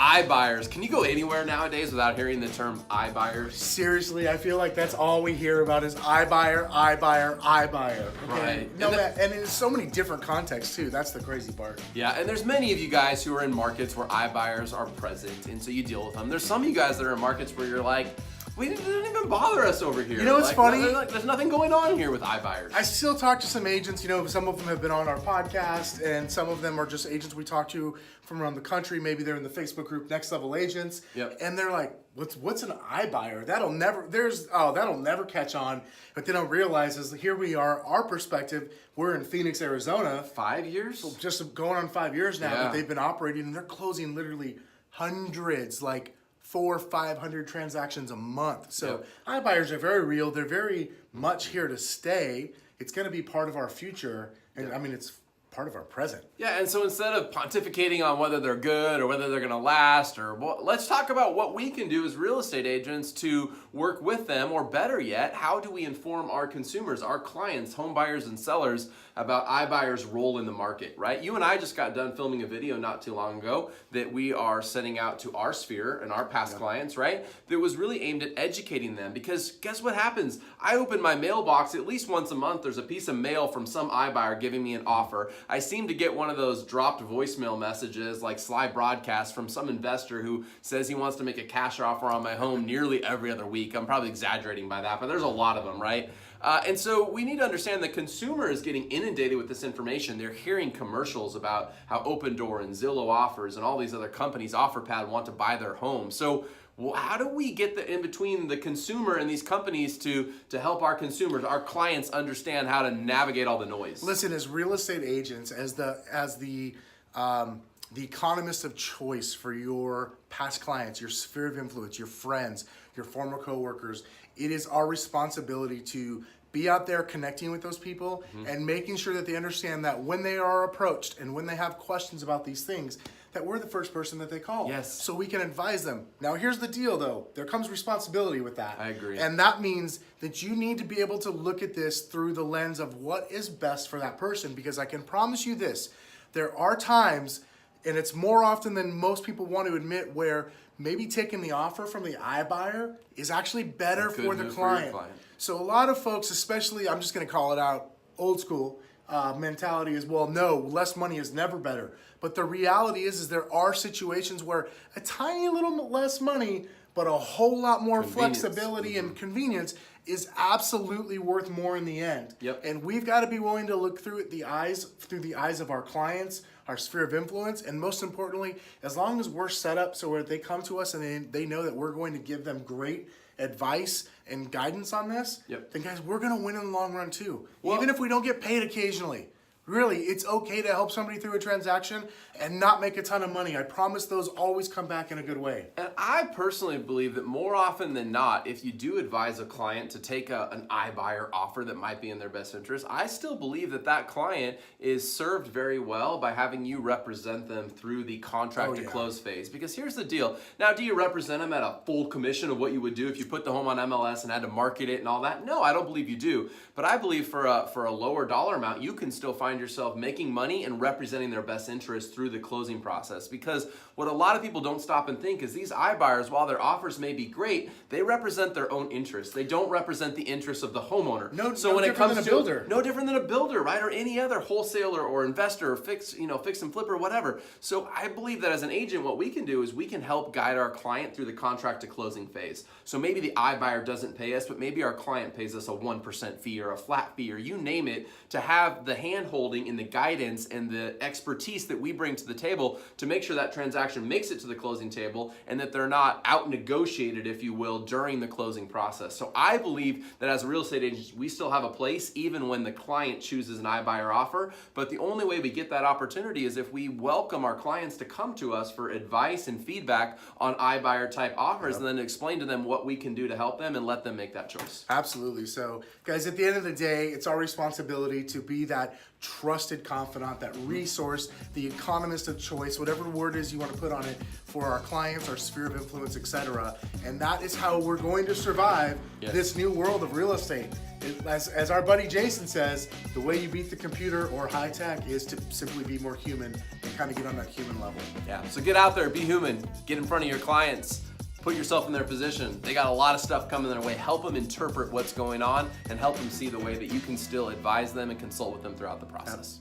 iBuyers. Can you go anywhere nowadays without hearing the term iBuyers? Seriously, I feel like that's all we hear about is iBuyer, iBuyer, iBuyer. Okay? Right. No, and in so many different contexts too. That's the crazy part. Yeah, and there's many of you guys who are in markets where iBuyers are present, and so you deal with them. There's some of you guys that are in markets where you're like, we didn't even bother us over here. You know what's funny? There's nothing going on here with iBuyers. I still talk to some agents, some of them have been on our podcast, and some of them are just agents we talk to from around the country. Maybe they're in the Facebook group Next Level Agents. Yep. And they're like, what's an iBuyer? That'll never catch on. But they don't realize is here we are, our perspective, we're in Phoenix, Arizona. 5 years? Just going on 5 years now Yeah. that they've been operating, and they're closing literally hundreds, like 400 or 500 transactions a month. So iBuyers are very real. They're very much here to stay. It's going to be part of our future. And I mean, it's part of our present. Yeah, and so instead of pontificating on whether they're good or whether they're going to last, let's talk about what we can do as real estate agents to work with them, or better yet, how do we inform our consumers, our clients, home buyers and sellers about iBuyers' role in the market, right? You and I just got done filming a video not too long ago that we are sending out to our sphere and our past clients, right? That was really aimed at educating them, because guess what happens? I open my mailbox at least once a month. There's a piece of mail from some iBuyer giving me an offer. I seem to get one of those dropped voicemail messages, like sly broadcasts from some investor who says he wants to make a cash offer on my home nearly every other week. I'm probably exaggerating by that, but there's a lot of them, right? And so we need to understand the consumer is getting inundated with this information. They're hearing commercials about how OpenDoor and Zillow offers and all these other companies, Offerpad, want to buy their home. So how do we get in between the consumer and these companies to help our consumers, our clients, understand how to navigate all the noise? Listen, as real estate agents, as the economist of choice for your past clients, your sphere of influence, your friends, your former coworkers, it is our responsibility to be out there connecting with those people and making sure that they understand that when they are approached and when they have questions about these things, that we're the first person that they call. Yes. So we can advise them. Now here's the deal though. There comes responsibility with that. I agree. And that means that you need to be able to look at this through the lens of what is best for that person, because I can promise you this, there are times, and it's more often than most people want to admit, where maybe taking the offer from the iBuyer is actually better for the client. So a lot of folks, especially, I'm just going to call it out, old school mentality is, well, no, less money is never better. But the reality is there are situations where a tiny little less money, but a whole lot more flexibility and convenience is absolutely worth more in the end. Yep. And we've got to be willing to look through the eyes of our clients, our sphere of influence, and most importantly, as long as we're set up so where they come to us and they know that we're going to give them great advice and guidance on this, then guys, we're going to win in the long run too. Well, even if we don't get paid occasionally. Really, it's okay to help somebody through a transaction and not make a ton of money. I promise those always come back in a good way. And I personally believe that more often than not, if you do advise a client to take an iBuyer offer that might be in their best interest, I still believe that client is served very well by having you represent them through the contract to close phase. Because here's the deal. Now, do you represent them at a full commission of what you would do if you put the home on MLS and had to market it and all that? No, I don't believe you do. But I believe for a lower dollar amount, you can still find yourself making money and representing their best interest through the closing process. Because what a lot of people don't stop and think is these iBuyers, while their offers may be great, they represent their own interests. They don't represent the interests of the homeowner. No different than a builder, right? Or any other wholesaler or investor or fix and flip or whatever. So I believe that as an agent, what we can do is we can help guide our client through the contract to closing phase. So maybe the iBuyer doesn't pay us, but maybe our client pays us a 1% fee or a flat fee or you name it, to have the hand-holding and the guidance and the expertise that we bring to the table to make sure that transaction makes it to the closing table and that they're not out-negotiated, if you will, during the closing process. So I believe that as a real estate agent, we still have a place even when the client chooses an iBuyer offer, but the only way we get that opportunity is if we welcome our clients to come to us for advice and feedback on iBuyer type offers and then explain to them what we can do to help them and let them make that choice. Absolutely. So guys, at the end of the day, it's our responsibility to be that trusted confidant, that resource, the economist of choice, whatever word is you want to put on it, for our clients, our sphere of influence, etc. And that is how we're going to survive this new world of real estate. As our buddy Jason says, the way you beat the computer or high tech is to simply be more human and kind of get on that human level. Yeah, so get out there, be human, get in front of your clients, put yourself in their position. They got a lot of stuff coming their way. Help them interpret what's going on and help them see the way that you can still advise them and consult with them throughout the process.